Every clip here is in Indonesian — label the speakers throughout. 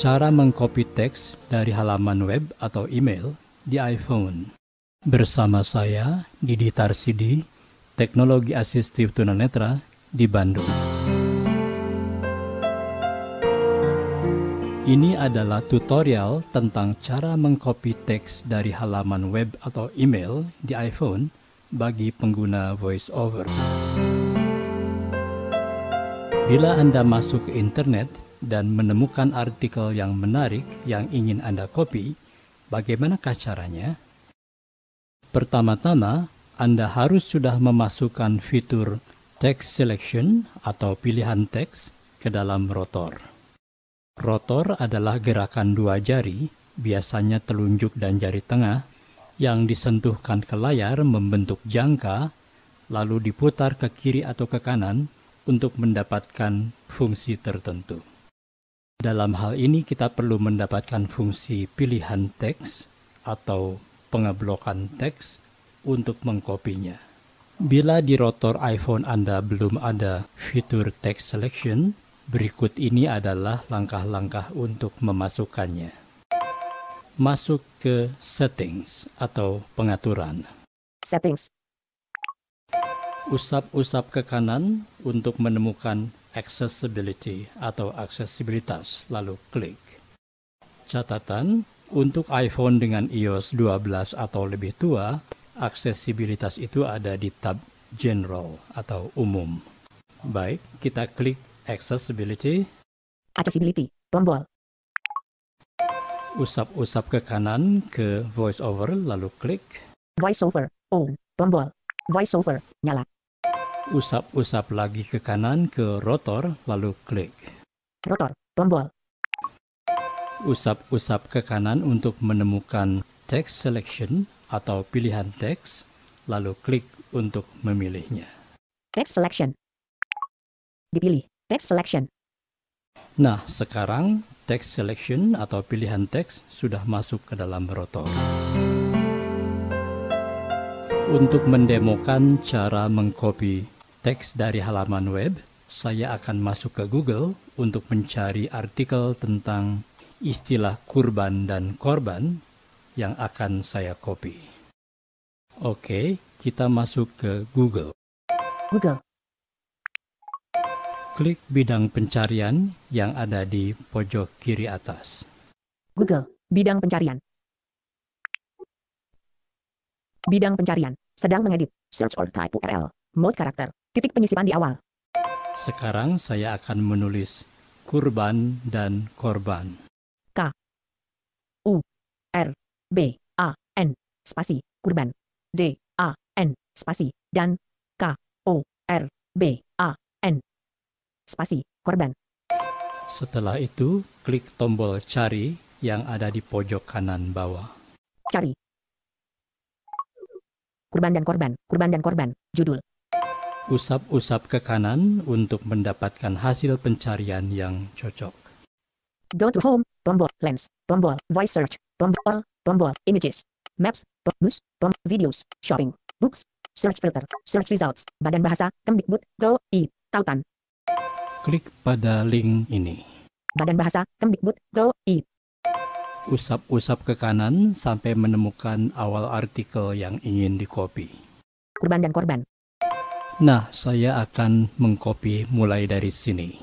Speaker 1: Cara mengcopy teks dari halaman web atau email di iPhone. Bersama saya, Didi Tarsidi, Teknologi Asistif Tunanetra di Bandung. Ini adalah tutorial tentang cara mengcopy teks dari halaman web atau email di iPhone bagi pengguna VoiceOver. Bila Anda masuk ke internet dan menemukan artikel yang menarik yang ingin Anda copy, bagaimanakah caranya? Pertama-tama, Anda harus sudah memasukkan fitur text selection atau pilihan teks ke dalam rotor. Rotor adalah gerakan dua jari, biasanya telunjuk dan jari tengah, yang disentuhkan ke layar membentuk jangka, lalu diputar ke kiri atau ke kanan untuk mendapatkan fungsi tertentu. Dalam hal ini kita perlu mendapatkan fungsi pilihan teks atau pengeblokan teks untuk mengkopinya. Bila di rotor iPhone Anda belum ada fitur text selection, berikut ini adalah langkah-langkah untuk memasukkannya. Masuk ke settings atau pengaturan.
Speaker 2: Settings.
Speaker 1: Usap-usap ke kanan untuk menemukan accessibility atau aksesibilitas, lalu klik. Catatan, untuk iPhone dengan iOS 12 atau lebih tua, aksesibilitas itu ada di tab General atau Umum. Baik, kita klik Accessibility.
Speaker 2: Accessibility, tombol.
Speaker 1: Usap-usap ke kanan ke VoiceOver, lalu klik.
Speaker 2: VoiceOver, on, tombol. VoiceOver, nyala.
Speaker 1: Usap-usap lagi ke kanan ke rotor, lalu klik.
Speaker 2: Rotor, tombol.
Speaker 1: Usap-usap ke kanan untuk menemukan text selection atau pilihan teks, lalu klik untuk memilihnya.
Speaker 2: Text selection. Dipilih, text selection.
Speaker 1: Nah, sekarang text selection atau pilihan teks sudah masuk ke dalam rotor. Untuk mendemokan cara mengcopy teks dari halaman web, saya akan masuk ke Google untuk mencari artikel tentang istilah kurban dan korban yang akan saya copy. Oke, kita masuk ke Google.
Speaker 2: Google.
Speaker 1: Klik bidang pencarian yang ada di pojok kiri atas.
Speaker 2: Google, bidang pencarian. Bidang pencarian, sedang mengedit, search or type URL, mode karakter, titik penyisipan di awal.
Speaker 1: Sekarang saya akan menulis kurban dan korban.
Speaker 2: K U R B A N spasi kurban D A N spasi dan K O R B A N spasi korban.
Speaker 1: Setelah itu, klik tombol cari yang ada di pojok kanan bawah.
Speaker 2: Cari. Kurban dan korban, kurban dan korban, judul.
Speaker 1: Usap-usap ke kanan untuk mendapatkan hasil pencarian yang cocok.
Speaker 2: Go to home, tombol, lens, tombol, voice search, tombol, images, maps, news, videos, shopping, books, search filter, search results, Badan Bahasa, Kemdikbud, Go, Tautan.
Speaker 1: Klik pada link ini.
Speaker 2: Badan Bahasa, Kemdikbud, Go,
Speaker 1: Usap-usap ke kanan sampai menemukan awal artikel yang ingin dikopi.
Speaker 2: Kurban dan korban.
Speaker 1: Nah, saya akan mengcopy mulai dari sini.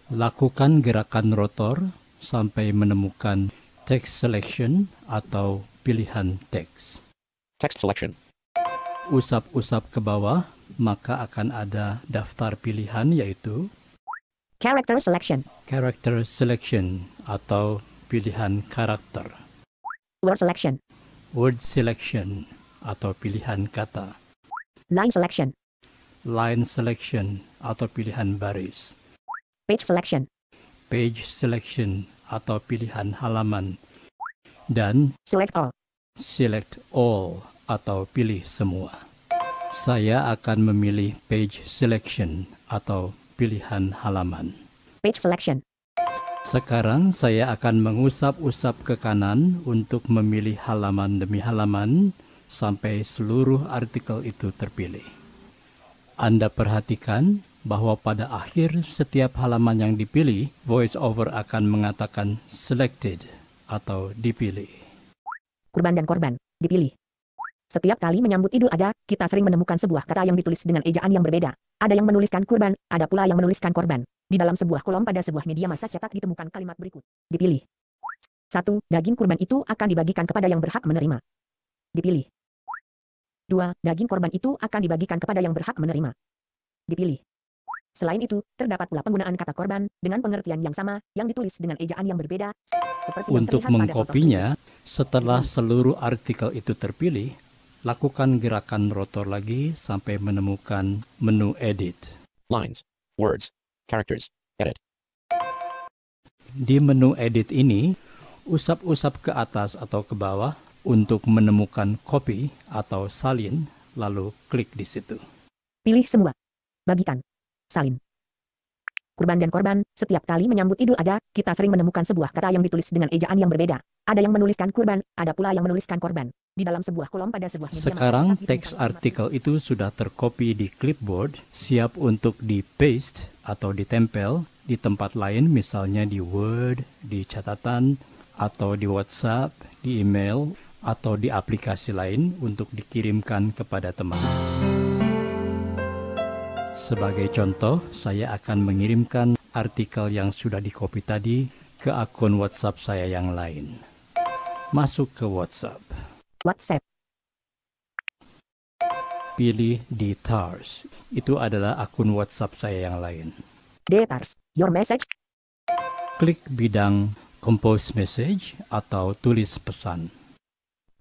Speaker 1: Lakukan gerakan rotor sampai menemukan text selection atau pilihan teks.
Speaker 3: Text selection.
Speaker 1: Usap-usap ke bawah, maka akan ada daftar pilihan yaitu
Speaker 2: Character selection.
Speaker 1: Character selection atau pilihan karakter.
Speaker 2: Word selection.
Speaker 1: Word selection atau pilihan kata.
Speaker 2: Line selection.
Speaker 1: Line selection atau pilihan baris.
Speaker 2: Page selection.
Speaker 1: Page selection atau pilihan halaman. Dan
Speaker 2: Select all.
Speaker 1: select all atau pilih semua. Saya akan memilih page selection atau pilihan halaman.
Speaker 2: Page selection.
Speaker 1: Sekarang saya akan mengusap-usap ke kanan untuk memilih halaman demi halaman sampai seluruh artikel itu terpilih. Anda perhatikan bahwa pada akhir setiap halaman yang dipilih, VoiceOver akan mengatakan selected atau dipilih.
Speaker 2: Kurban dan korban, dipilih. Setiap kali menyambut Idul Adha, kita sering menemukan sebuah kata yang ditulis dengan ejaan yang berbeda. Ada yang menuliskan kurban, ada pula yang menuliskan korban. Di dalam sebuah kolom pada sebuah media massa cetak ditemukan kalimat berikut. Dipilih. 1. Daging kurban itu akan dibagikan kepada yang berhak menerima. Dipilih. 2. Daging korban itu akan dibagikan kepada yang berhak menerima. Dipilih. Selain itu, terdapat pula penggunaan kata korban dengan pengertian yang sama yang ditulis dengan ejaan yang berbeda.
Speaker 1: Untuk mengkopinya, setelah seluruh artikel itu terpilih, lakukan gerakan rotor lagi sampai menemukan menu edit.
Speaker 3: Lines, words, characters, edit.
Speaker 1: Di menu edit ini, usap-usap ke atas atau ke bawah untuk menemukan copy atau salin, lalu klik di situ.
Speaker 2: Pilih semua. Bagikan. Salin. Kurban dan korban, setiap kali menyambut Idul Adha, kita sering menemukan sebuah kata yang ditulis dengan ejaan yang berbeda. Ada yang menuliskan kurban, ada pula yang menuliskan korban. Di dalam sebuah kolom pada sebuah media.
Speaker 1: Sekarang teks artikel itu sudah tercopy di clipboard, siap untuk di-paste atau ditempel di tempat lain, misalnya di Word, di catatan, atau di WhatsApp, di email, atau di aplikasi lain untuk dikirimkan kepada teman. Sebagai contoh, saya akan mengirimkan artikel yang sudah di-copy tadi ke akun WhatsApp saya yang lain. Masuk ke WhatsApp.
Speaker 2: WhatsApp.
Speaker 1: Pilih di Tars. Itu adalah akun WhatsApp saya yang lain.
Speaker 2: Detars, your message.
Speaker 1: Klik bidang Compose Message atau tulis pesan.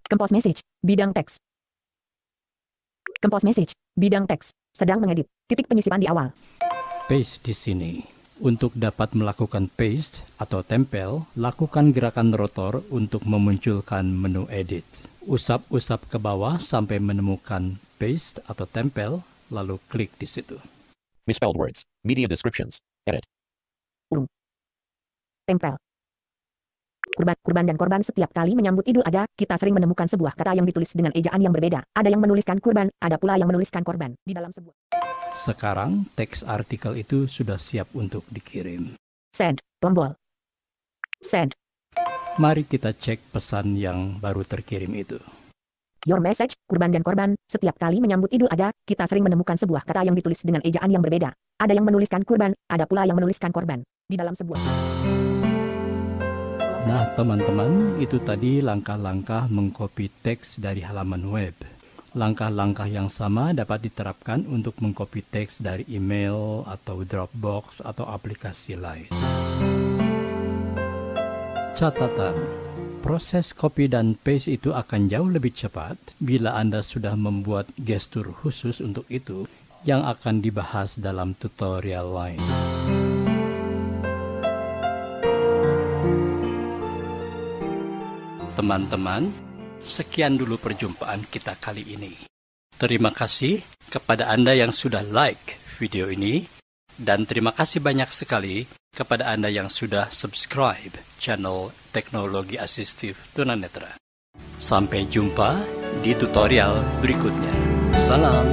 Speaker 2: Compose Message, bidang teks. Compose Message, bidang teks. Sedang mengedit. Titik penyisipan di awal.
Speaker 1: Paste di sini. Untuk dapat melakukan paste atau tempel, lakukan gerakan rotor untuk memunculkan menu edit. Usap-usap ke bawah sampai menemukan paste atau tempel, lalu klik di situ.
Speaker 3: Misspelled words, media descriptions, edit.
Speaker 2: Tempel. Kurban dan korban, setiap kali menyambut Idul Adha, kita sering menemukan sebuah kata yang ditulis dengan ejaan yang berbeda. Ada yang menuliskan kurban, ada pula yang menuliskan korban. Di dalam sebuah.
Speaker 1: Sekarang teks artikel itu sudah siap untuk dikirim.
Speaker 2: Send, tombol. Send.
Speaker 1: Mari kita cek pesan yang baru terkirim itu.
Speaker 2: Your message, kurban dan korban, setiap kali menyambut Idul Adha, kita sering menemukan sebuah kata yang ditulis dengan ejaan yang berbeda. Ada yang menuliskan kurban, ada pula yang menuliskan korban. Di dalam sebuah.
Speaker 1: Nah, teman-teman, itu tadi langkah-langkah mengcopy teks dari halaman web. Langkah-langkah yang sama dapat diterapkan untuk mengcopy teks dari email atau Dropbox atau aplikasi lain. Catatan, proses copy dan paste itu akan jauh lebih cepat bila Anda sudah membuat gestur khusus untuk itu yang akan dibahas dalam tutorial lain. Teman-teman, sekian dulu perjumpaan kita kali ini. Terima kasih kepada Anda yang sudah like video ini, dan terima kasih banyak sekali kepada Anda yang sudah subscribe channel Teknologi Asistif Tunanetra. Sampai jumpa di tutorial berikutnya. Salam.